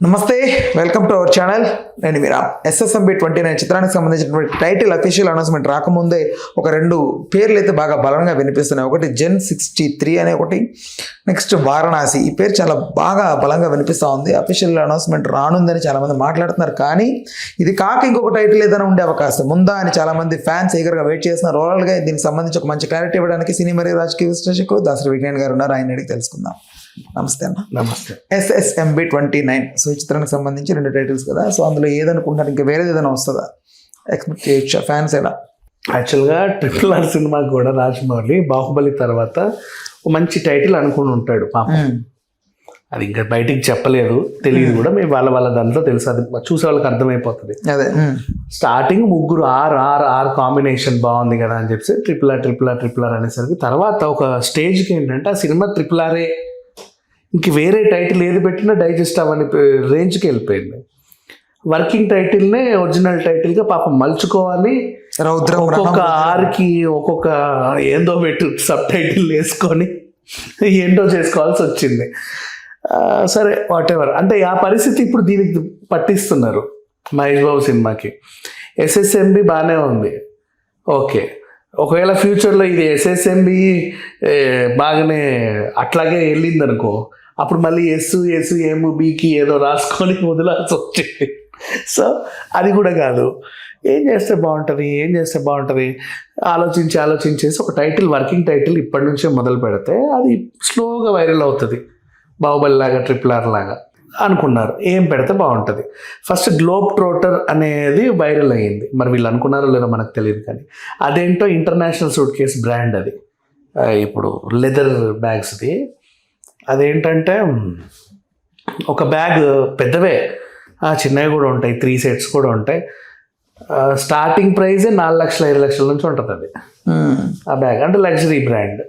నమస్తే, welcome to our channel. నేను మీరా. SSMB 29 చిత్రానికి సంబంధించినటువంటి టైటిల్ అఫీషియల్ అనౌన్స్మెంట్ రాకముందే ఒక రెండు పేర్లు అయితే బాగా బలంగా వినిపిస్తున్నాయి. ఒకటి Gen 63 అనే ఒకటి, నెక్స్ట్ వారణాసి. ఈ పేరు చాలా బాగా బలంగా వినిపిస్తూ ఉంది. అఫీషియల్ అనౌన్స్మెంట్ రానుందని చాలామంది మాట్లాడుతున్నారు, కానీ ఇది కాక ఇంకొక టైటిల్ ఏదైనా ఉండే అవకాశం ఉందా అని చాలామంది ఫ్యాన్స్ ఈగర్గా వెయిట్ చేస్తున్నారు. ఓవరాల్గా దీనికి సంబంధించి ఒక మంచి క్లారిటీ ఇవ్వడానికి సినీ మరియు రాజకీయ విశ్లేషకులు దాసరి విజ్ఞాన్ గారు ఉన్నారు. ఆయన అడిగి తెలుసుకుందాం. నమస్తే అన్న. నమస్తే. SSMB 29 సో ఈ చిత్రానికి సంబంధించి రెండు టైటిల్స్ కదా, సో అందులో ఏదనుకుంటున్నారు? ఇంకా వేరేది ఏదైనా వస్తుందా? ఎక్స్పెక్ట్ చేయొచ్చా ఫ్యాన్స్ ఎలా? యాక్చువల్గా RRR సినిమా కూడా రాజమౌళి బాహుబలి తర్వాత ఒక మంచి టైటిల్ అనుకుని ఉంటాడు పాపం. అది ఇంకా బయటికి చెప్పలేదు, తెలియదు కూడా. మేము వాళ్ళ దాంట్లో తెలుసు, అది చూసే వాళ్ళకి అర్థమైపోతుంది. అదే స్టార్టింగ్ ముగ్గురు ఆర్ కాంబినేషన్ బాగుంది కదా అని చెప్పి RRR అనేసరికి తర్వాత ఒక స్టేజ్కి ఏంటంటే ఆ సినిమా RRR ఇంక వేరే టైటిల్ ఏది పెట్టినా డైజెస్ట్ అవ్వని రేంజ్కి వెళ్ళిపోయింది. వర్కింగ్ టైటిల్నే ఒరిజినల్ టైటిల్గా పాపం మలుచుకోవాలి. ఒక్కొక్క ఆర్కి ఒక్కొక్క ఏందో పెట్టి సబ్ టైటిల్ వేసుకొని ఏంటో చేసుకోవాల్సి వచ్చింది. సరే, వాట్ ఎవర్. అంటే ఆ పరిస్థితి ఇప్పుడు దీనికి పట్టిస్తున్నారు మహేష్ బాబు సినిమాకి. SSMB బాగానే ఉంది, ఓకే. ఒకవేళ ఫ్యూచర్లో ఇది SSMB బాగానే అట్లాగే వెళ్ళింది అనుకో, అప్పుడు మళ్ళీ SUMBకి ఏదో రాసుకొని వదిలాల్సి వచ్చింది. సో అది కూడా కాదు. ఏం చేస్తే బాగుంటుంది ఆలోచించేసి ఒక టైటిల్, వర్కింగ్ టైటిల్ ఇప్పటి నుంచే మొదలు పెడితే అది స్లోగా వైరల్ అవుతుంది. బాహుబలి లాగా RRR లాగా అనుకున్నారు. ఏం పెడితే బాగుంటుంది? ఫస్ట్ గ్లోబ్ ట్రోటర్ అనేది వైరల్ అయ్యింది. మరి వీళ్ళు అనుకున్నారో లేదో మనకు తెలియదు, కానీ అదేంటో ఇంటర్నేషనల్ సూట్ కేస్ బ్రాండ్. అది ఇప్పుడు లెదర్ బ్యాగ్స్ది. అదేంటంటే ఒక బ్యాగ్ పెద్దవే, చిన్నవి కూడా ఉంటాయి, 3 sets కూడా ఉంటాయి. స్టార్టింగ్ ప్రైజే 4 లక్షల 5 లక్షల నుంచి ఉంటుంది అది. ఆ బ్యాగ్ అంటే luxury brand,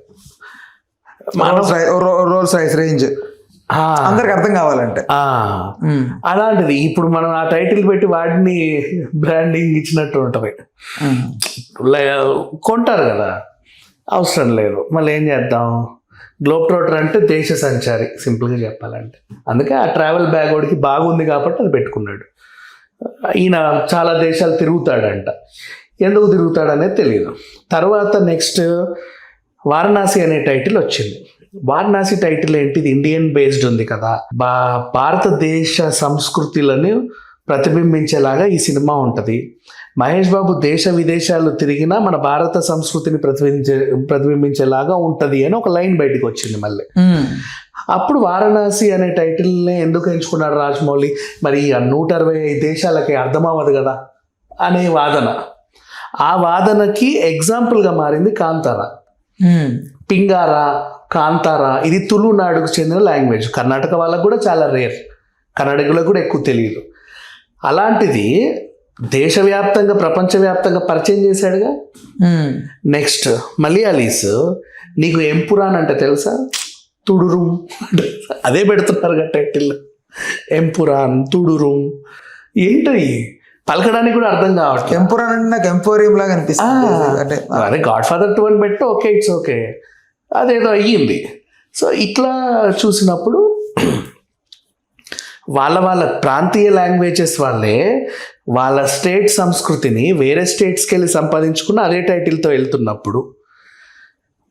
Rolls Royce range, అందరికి అర్థం కావాలంటే. అలాంటిది ఇప్పుడు మనం ఆ టైటిల్ పెట్టి వాటిని బ్రాండింగ్ ఇచ్చినట్టు ఉంటుంది. కొంటారు కదా, అవసరం లేదు. మళ్ళీ ఏం చేద్దాం? గ్లోబ్ ట్రోటర్ అంటే దేశ సంచారి, సింపుల్గా చెప్పాలంటే. అందుకే ఆ ట్రావెల్ బ్యాగ్ వాడికి బాగుంది కాబట్టి అది పెట్టుకున్నాడు. ఈయన చాలా దేశాలు తిరుగుతాడంట. ఎందుకు తిరుగుతాడనేది తెలియదు. తర్వాత నెక్స్ట్ వారణాసి అనే టైటిల్ వచ్చింది. వారణాసి టైటిల్ ఏంటిది? ఇండియన్ బేస్డ్ ఉంది కదా, భారతదేశ సంస్కృతులను ప్రతిబింబించేలాగా ఈ సినిమా ఉంటుంది. మహేష్ బాబు దేశ విదేశాలు తిరిగినా మన భారత సంస్కృతిని ప్రతిబింబించేలాగా ఉంటుంది అని ఒక లైన్ బయటకు వచ్చింది మళ్ళీ. అప్పుడు వారణాసి అనే టైటిల్ని ఎందుకు ఎంచుకున్నాడు రాజమౌళి? మరి 125 దేశాలకి అర్థమవ్వదు కదా అనే వాదన. ఆ వాదనకి ఎగ్జాంపుల్గా మారింది కాంతారా. పింగారా, కాంతారా ఇది తులునాడుకు చెందిన లాంగ్వేజ్. కర్ణాటక వాళ్ళకు కూడా చాలా రేర్, కన్నడలో కూడా ఎక్కువ తెలియదు. అలాంటిది దేశవ్యాప్తంగా ప్రపంచవ్యాప్తంగా పరిచయం చేశాడుగా. నెక్స్ట్ మలయాళీస్, నీకు ఎంపురాన్ అంటే తెలుసా? తుడురుం, అదే పెడుతున్నారు టైటిల్. ఎంపురాన్, తుడురుం ఏంటది? పలకడానికి కూడా అర్థం కావట్లేదు. ఎంపురాన్ అంటే నాకు ఎంపోరియం లాగా అనిపిస్తుంది. అదే గాడ్ ఫాదర్ 2 అని పెట్టి ఓకే, ఇట్స్ ఓకే, అదేదో అయ్యింది. సో ఇట్లా చూసినప్పుడు వాళ్ళ ప్రాంతీయ లాంగ్వేజెస్ వాళ్ళే వాళ్ళ స్టేట్ సంస్కృతిని వేరే స్టేట్స్కి వెళ్ళి సంపాదించుకున్న అదే టైటిల్తో వెళ్తున్నప్పుడు,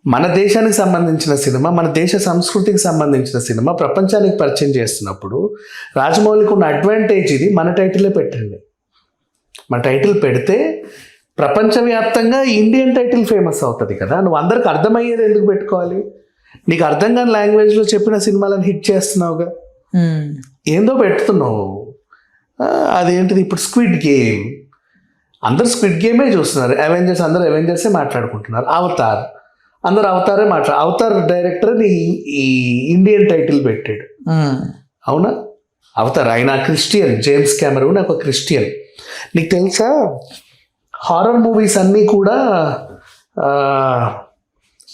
మన దేశానికి సంబంధించిన సినిమా, మన దేశ సంస్కృతికి సంబంధించిన సినిమా ప్రపంచానికి పరిచయం చేస్తున్నప్పుడు రాజమౌళికి ఉన్న అడ్వాంటేజ్ ఇది. మన టైటిలే పెట్టండి. మన టైటిల్ పెడితే ప్రపంచవ్యాప్తంగా ఇండియన్ టైటిల్ ఫేమస్ అవుతుంది కదా. నువ్వు అందరికి అర్థమయ్యేది ఎందుకు పెట్టుకోవాలి? నీకు అర్థం కాని లాంగ్వేజ్లో చెప్పిన సినిమాలను హిట్ చేస్తున్నావుగా, ఏందో పెడుతున్నావు. అదేంటిది? ఇప్పుడు స్క్విడ్ గేమ్, అందరు స్క్విడ్ గేమే చూస్తున్నారు. అవెంజర్స్, అందరూ అవెంజర్సే మాట్లాడుకుంటున్నారు. అవతార్, అందరు అవతారే అవతార్ డైరెక్టర్ ఈ ఇండియన్ టైటిల్ పెట్టాడు. అవునా? అవతార్ ఆయన క్రిస్టియన్, జేమ్స్ కెమెరూన్ ఒక క్రిస్టియన్. నీకు తెలుసా, హారర్ మూవీస్ అన్నీ కూడా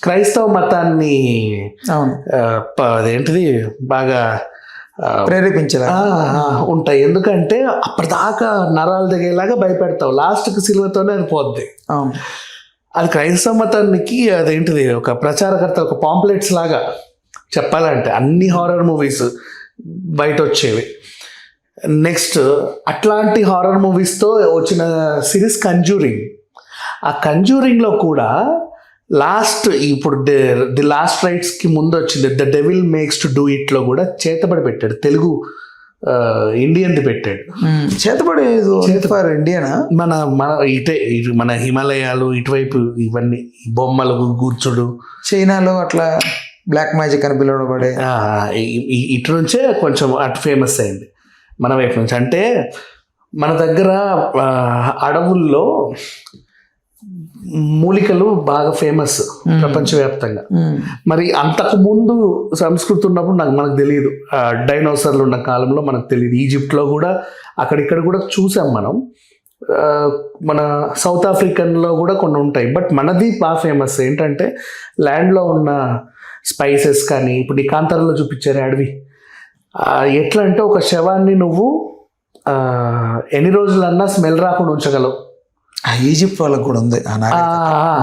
క్రైస్తవ మతాన్ని అదేంటిది బాగా ప్రేరేపించేలా ఉంటాయి. ఎందుకంటే అప్పటిదాకా నరాలు దిగేలాగా భయపెడతావు, లాస్ట్కి సిలువతోనే అది పోద్ది. అది క్రైస్తవ మతానికి అదేంటిది ఒక ప్రచారకర్త, ఒక పాంప్లెట్స్ లాగా చెప్పాలంటే. అన్ని హారర్ మూవీస్ బయట వచ్చేవి. నెక్స్ట్ అట్లాంటి హారర్ మూవీస్తో వచ్చిన సిరీస్ కంజూరింగ్. ఆ కంజూరింగ్లో కూడా లాస్ట్ ఇప్పుడు ది లాస్ట్ రైట్స్కి ముందు వచ్చింది the devil makes to do ఇట్లో కూడా చేతబడి పెట్టాడు, తెలుగు ఇండియన్ది పెట్టాడు. చేతబడి ఫర్ ఇండియనా? మన మన మన హిమాలయాలు ఇటువైపు ఇవన్నీ బొమ్మలు కూర్చుడు, చైనాలో అట్లా బ్లాక్ మ్యాజిక్ అని పిలువబడే ఇటు నుంచే కొంచెం అటు ఫేమస్ అయింది మన వైపు నుంచి. అంటే మన దగ్గర అడవుల్లో మూలికలు బాగా ఫేమస్ ప్రపంచవ్యాప్తంగా. మరి అంతకు ముందు సంస్కృతి ఉన్నప్పుడు మనకు తెలియదు, డైనోసార్లు ఉన్న కాలంలో మనకు తెలియదు. ఈజిప్ట్లో కూడా అక్కడిక్కడ కూడా చూసాం మనం. మన సౌత్ ఆఫ్రికన్లో కూడా కొన్ని ఉంటాయి. బట్ మనది బాగా ఫేమస్ ఏంటంటే ల్యాండ్లో ఉన్న స్పైసెస్ కానీ, ఇప్పుడు ఈ కాంతారంలో చూపించారు అడవి, ఎట్లా అంటే ఒక శవాన్ని నువ్వు ఎన్ని రోజులన్నా స్మెల్ రాకుండా ఉంచగలవు. ఈజిప్ట్ వాళ్ళకి కూడా ఉంది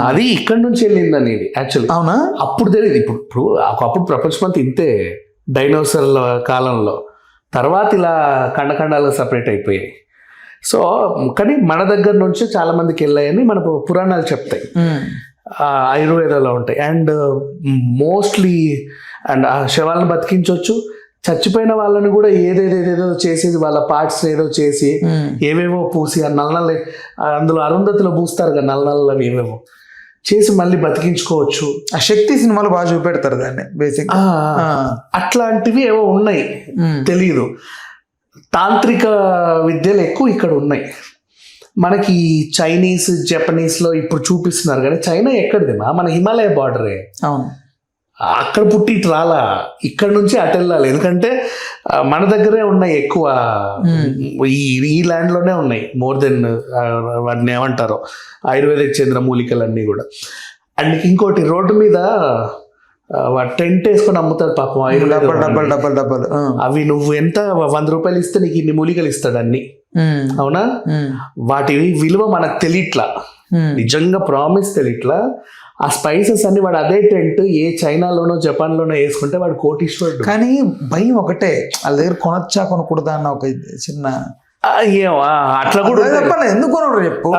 అది ఇక్కడ నుంచి వెళ్ళింది అనేది యాక్చువల్లీ. అవునా? అప్పుడు తెలియదు. ఇప్పుడు ఒకప్పుడు ప్రపంచమంతా ఇంతే డైనోసార్ల కాలంలో. తర్వాత ఇలా ఖండఖండాలుగా సపరేట్ అయిపోయాయి. సో కానీ మన దగ్గర నుంచి చాలా మందికి వెళ్ళాయని మన పురాణాలు చెప్తాయి, ఆయుర్వేదంలో ఉంటాయి. అండ్ మోస్ట్లీ అండ్ ఆ శవాలను బతికించవచ్చు, చచ్చిపోయిన వాళ్ళని కూడా ఏదేదేదేదో చేసేది, వాళ్ళ పార్ట్స్ ఏదో చేసి ఏవేవో పూసి ఆ నల్ల అందులో అరుంధతిలో పూస్తారు కదా నల్లవి ఏవేవో చేసి మళ్ళీ బతికించుకోవచ్చు. ఆ శక్తి సినిమాలు బాగా చూపెడతారు దాన్ని బేసిక్. అట్లాంటివి ఏవో ఉన్నాయి, తెలీదు. తాంత్రిక విద్యలు ఎక్కువ ఇక్కడ ఉన్నాయి. మనకి చైనీస్ జపనీస్లో ఇప్పుడు చూపిస్తున్నారు కానీ చైనా ఎక్కడిది మన హిమాలయ బార్డరే. అవును, అక్కడ పుట్టి ఇటు రాలా, ఇక్కడ నుంచి అటు వెళ్ళాలి. ఎందుకంటే మన దగ్గరే ఉన్నాయి ఎక్కువ, ఈ ల్యాండ్లోనే ఉన్నాయి మోర్ దెన్ వాటిని ఏమంటారో ఆయుర్వేదిక్ చెందిన మూలికలన్నీ కూడా. అండ్ ఇంకోటి రోడ్డు మీద టెంట్ వేసుకొని అమ్ముతారు పాపం ఆయుర్వేద డబ్బలు. అవి నువ్వు ఎంత 100 రూపాయలు ఇస్తే నీకు ఇన్ని మూలికలు ఇస్తాడు అన్ని. అవునా? వాటి విలువ మనకు తెలియట్లా, నిజంగా ప్రామిస్ తెలియట్లా. ఆ స్పైసెస్ అన్ని వాడు అదే టెంట్ ఏ చైనాలోనో జపాన్లోనో వేసుకుంటే వాడు కోటీశ్వరుడు. కానీ భయం ఒకటే, వాళ్ళ దగ్గర కొనొచ్చా కొనకూడదా అన్న ఒక చిన్న అట్లా కూడా చెప్పాలి. ఎందుకు కొనరు చెప్పు,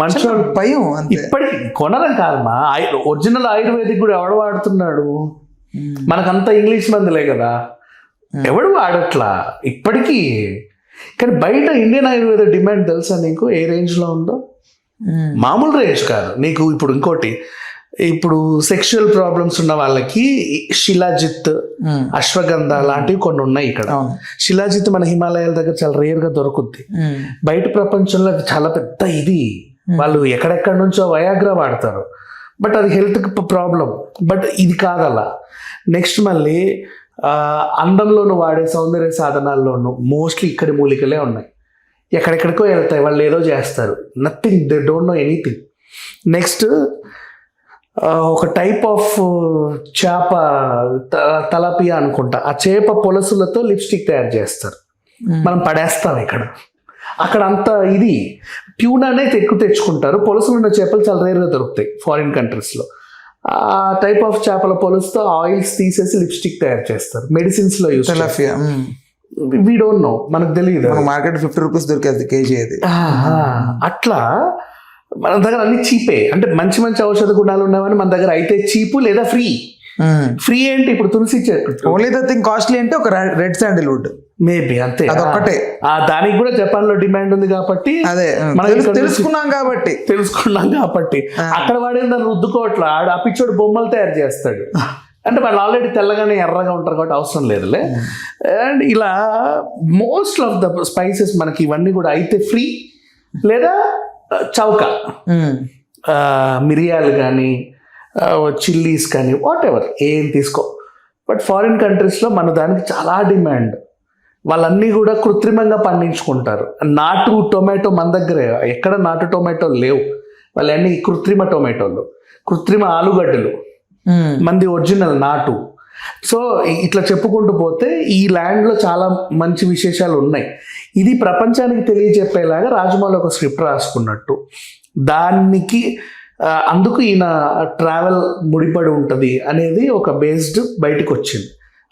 మనుషులు భయం. ఇప్పటికి కొనరం కాదమ్మా, ఒరిజినల్ ఆయుర్వేదిక్ కూడా ఎవడు వాడుతున్నాడు? మనకంతా ఇంగ్లీష్ మందులే కదా, ఎవడు వాడట్లా ఇప్పటికీ. కానీ బయట ఇండియన్ ఆయుర్వేద డిమాండ్ తెలుసా నీకు ఏ రేంజ్లో ఉందో? మామూలు రేంజ్ కాదు. నీకు ఇప్పుడు ఇంకోటి, ఇప్పుడు సెక్షువల్ ప్రాబ్లమ్స్ ఉన్న వాళ్ళకి శిలాజిత్, అశ్వగంధ లాంటివి కొన్ని ఉన్నాయి ఇక్కడ. శిలాజిత్ మన హిమాలయాల దగ్గర చాలా రేర్ గా దొరుకుద్ది. బయట ప్రపంచంలో అది చాలా పెద్ద ఇది, వాళ్ళు ఎక్కడెక్కడి నుంచో వయాగ్రా వాడతారు, బట్ అది హెల్త్ ప్రాబ్లం. బట్ ఇది కాదలా. నెక్స్ట్ మళ్ళీ అందంలోను వాడే సౌందర్య సాధనాల్లోనూ మోస్ట్లీ ఇక్కడి మూలికలే ఉన్నాయి. ఎక్కడెక్కడికో వెళ్తాయి, వాళ్ళు ఏదో చేస్తారు, nothing, they don't know anything. Next ఒక టైప్ ఆఫ్ చేప తలాపియా అనుకుంటా, ఆ చేప పొలసులతో లిప్స్టిక్ తయారు చేస్తారు, మనం పడేస్తాం ఇక్కడ. అక్కడ అంత ఇది ట్యూనానే ఎక్కువ తెచ్చుకుంటారు. పొలసులు ఉన్న చేపలు చాలా రేర్గా దొరుకుతాయి ఫారిన్ కంట్రీస్లో. ఆ టైప్ ఆఫ్ చేపల పొలుసుతో ఆయిల్స్ తీసేసి లిప్స్టిక్ తయారు చేస్తారు, మెడిసిన్స్లో యూస్. వీ డోంట్ నో, మనకు తెలియదు. మార్కెట్ 50 రూపీస్ దొరికేది కేజీ అది. అట్లా మన దగ్గర అన్ని చీపే. అంటే మంచి మంచి ఔషధ గుణాలు ఉన్నవని మన దగ్గర అయితే చీపు లేదా ఫ్రీ. ఫ్రీ ఏంటి ఇప్పుడు తులసి చెట్టు, ఓన్లీ ద థింగ్ కాస్ట్లీ అంటే ఒక రెడ్ శాండిల్వుడ్ మేబీ, అంతే. అదొక్కటే. దానికి కూడా జపాన్ లో డిమాండ్ ఉంది కాబట్టి, అదే తెలుసుకున్నాం కాబట్టి అక్కడ వాడే దాన్ని రుద్దుకోవట్లా. ఆ పిచ్చోడు బొమ్మలు తయారు చేస్తాడు. అంటే వాళ్ళు ఆల్రెడీ తెల్లగానే ఎర్రగా ఉంటారు కాబట్టి అవసరం లేదులే. అండ్ ఇలా మోస్ట్ ఆఫ్ ద స్పైసెస్ మనకి ఇవన్నీ కూడా అయితే ఫ్రీ లేదా చౌక, మిరియాలు కానీ చిల్లీస్ కానీ వాట్ ఎవర్ ఏం తీసుకో. బట్ ఫారిన్ కంట్రీస్లో మన దానికి చాలా డిమాండ్. వాళ్ళన్నీ కూడా కృత్రిమంగా పండించుకుంటారు. నాటు టొమాటో మన దగ్గరే ఎక్కడ నాటు టొమాటోలు లేవు, వాళ్ళన్నీ కృత్రిమ టొమాటోలు, కృత్రిమ ఆలుగడ్డలు, మంది ఒరిజినల్ నాటు. సో ఇట్లా చెప్పుకుంటూ పోతే ఈ ల్యాండ్లో చాలా మంచి విశేషాలు ఉన్నాయి. ఇది ప్రపంచానికి తెలియజెప్పేలాగా రాజమౌళి ఒక స్క్రిప్ట్ రాసుకున్నట్టు, దానికి అందుకు ఈయన ట్రావెల్ ముడిపడి ఉంటుంది అనేది ఒక బేస్డ్ బయటకు వచ్చింది.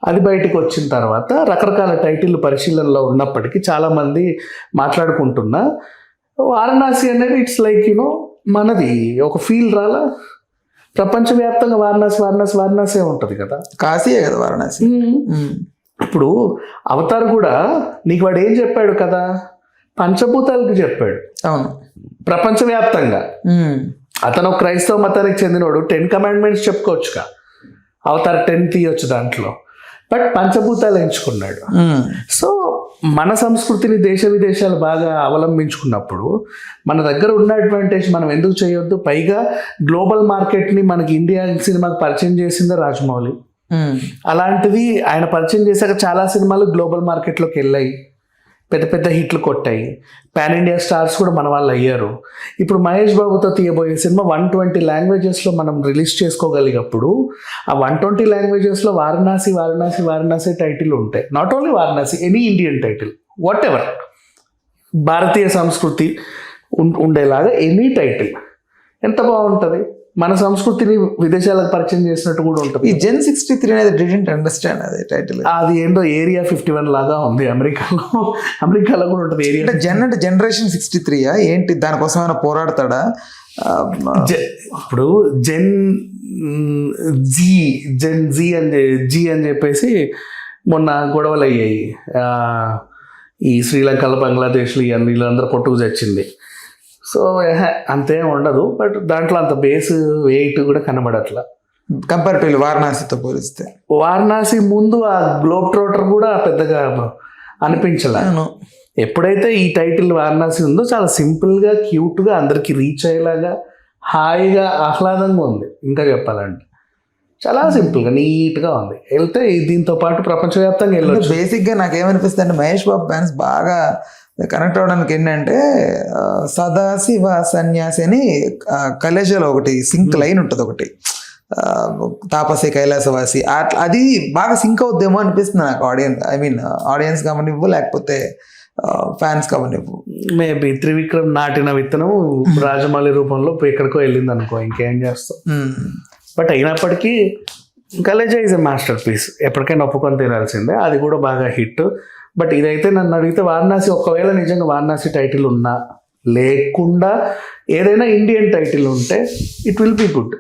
అది బయటకు వచ్చిన తర్వాత రకరకాల టైటిల్ పరిశీలనలో ఉన్నప్పటికీ చాలామంది మాట్లాడుకుంటున్నా వారణాసి అనేది ఇట్స్ లైక్ మనది ఒక ఫీల్ రాలా, ప్రపంచవ్యాప్తంగా వారణాసి వారణాసి వారణాసి ఉంటుంది కదా, కాశీయే కదా వారణాసి. ఇప్పుడు అవతార్ కూడా నీకు వాడు ఏం చెప్పాడు కదా, పంచభూతాలకు చెప్పాడు. అవును, ప్రపంచవ్యాప్తంగా అతను క్రైస్తవ మతానికి చెందినోడు 10 కమాండ్మెంట్స్ చెప్పుకోవచ్చుగా, అవతార్ 10 తీయొచ్చు దాంట్లో, బట్ పంచభూతాలు ఎంచుకున్నాడు. సో మన సంస్కృతిని దేశ విదేశాలు బాగా అవలంబించుకున్నప్పుడు మన దగ్గర ఉన్న అడ్వాంటేజ్ మనం ఎందుకు చేయొద్దు? పైగా గ్లోబల్ మార్కెట్ని మనకి ఇండియా సినిమాకి పరిచయం చేసిందే రాజమౌళి. అలాంటిది ఆయన పరిచయం చేశాక చాలా సినిమాలు గ్లోబల్ మార్కెట్లోకి వెళ్ళాయి, పెద్ద పెద్ద హిట్లు కొట్టాయి, పాన్ ఇండియా స్టార్స్ కూడా మన వాళ్ళు అయ్యారు. ఇప్పుడు మహేష్ బాబుతో తీయబోయే సినిమా 120 లాంగ్వేజెస్లో మనం రిలీజ్ చేసుకోగలిగినప్పుడు ఆ 120 లాంగ్వేజెస్లో వారణాసి వారణాసి వారణాసి టైటిల్ ఉంటాయి. Not only Varanasi, any Indian title, whatever, భారతీయ సంస్కృతి ఉండేలాగా ఎనీ టైటిల్ ఎంత బాగుంటుంది. మన సంస్కృతిని విదేశాలకు పరిచయం చేసినట్టు కూడా ఉంటుంది. ఈ జెన్ 63 అనేది డిడెంట్ అండర్స్టాండ్ అది టైటిల్. అది ఏంటో ఏరియా 51 లాగా ఉంది అమెరికాలో కూడా ఉంటుంది ఏరియా. అంటే జెన్ అంటే జనరేషన్ 63 ఏంటి, దానికోసం ఏమైనా పోరాడతాడా? ఇప్పుడు జెన్ జీ అని చెప్పేసి మొన్న గొడవలు అయ్యాయి. ఈ శ్రీలంకలో బంగ్లాదేశ్లో వీళ్ళందరూ కొట్టుకు చచ్చింది. సో అంతేం ఉండదు, బట్ దాంట్లో అంత బేస్ వెయిట్ కూడా కనబడట్లా కంపారిటివ్లీ వారణాసితో పోలిస్తే. వారణాసి ముందు ఆ గ్లోబ్ ట్రోటర్ కూడా పెద్దగా అనిపించలేదు. ఎప్పుడైతే ఈ టైటిల్ వారణాసి ఉందో చాలా సింపుల్గా క్యూట్గా అందరికి రీచ్ అయ్యేలాగా హాయిగా ఆహ్లాదంగా ఉంది. ఇంకా చెప్పాలంటే చాలా సింపుల్గా నీట్గా ఉంది. వెళ్తే దీంతో పాటు ప్రపంచవ్యాప్తంగా వెళ్ళొచ్చు. బేసిక్గా నాకేమనిపిస్తుంది అంటే మహేష్ బాబు ఫ్యాన్స్ బాగా కనెక్ట్ అవ్వడానికి ఏంటంటే సదాశివ సన్యాసి అని కలేజలో ఒకటి సింక్ లైన్ ఉంటుంది, ఒకటి తాపసి కైలాసవాసి, అది బాగా సింక్ అవుద్దేమో అనిపిస్తుంది నాకు. ఆడియన్స్ కావనివ్వు లేకపోతే ఫ్యాన్స్ కావనివ్వు. మేబీ త్రివిక్రమ్ నాటిన విత్తనం రాజమౌళి రూపంలో ఎక్కడికో వెళ్ళింది అనుకో, ఇంకేం చేస్తాం. బట్ అయినప్పటికీ Khaleja is a masterpiece, ఎప్పటికైనా ఒప్పుకొని తినాల్సిందే. అది కూడా బాగా హిట్. బట్ ఇదైతే నన్ను అడిగితే వారణాసి, ఒకవేళ నిజంగా వారణాసి టైటిల్ ఉన్నా లేకుండా ఏదైనా ఇండియన్ టైటిల్ ఉంటే ఇట్ విల్ బీ గుడ్.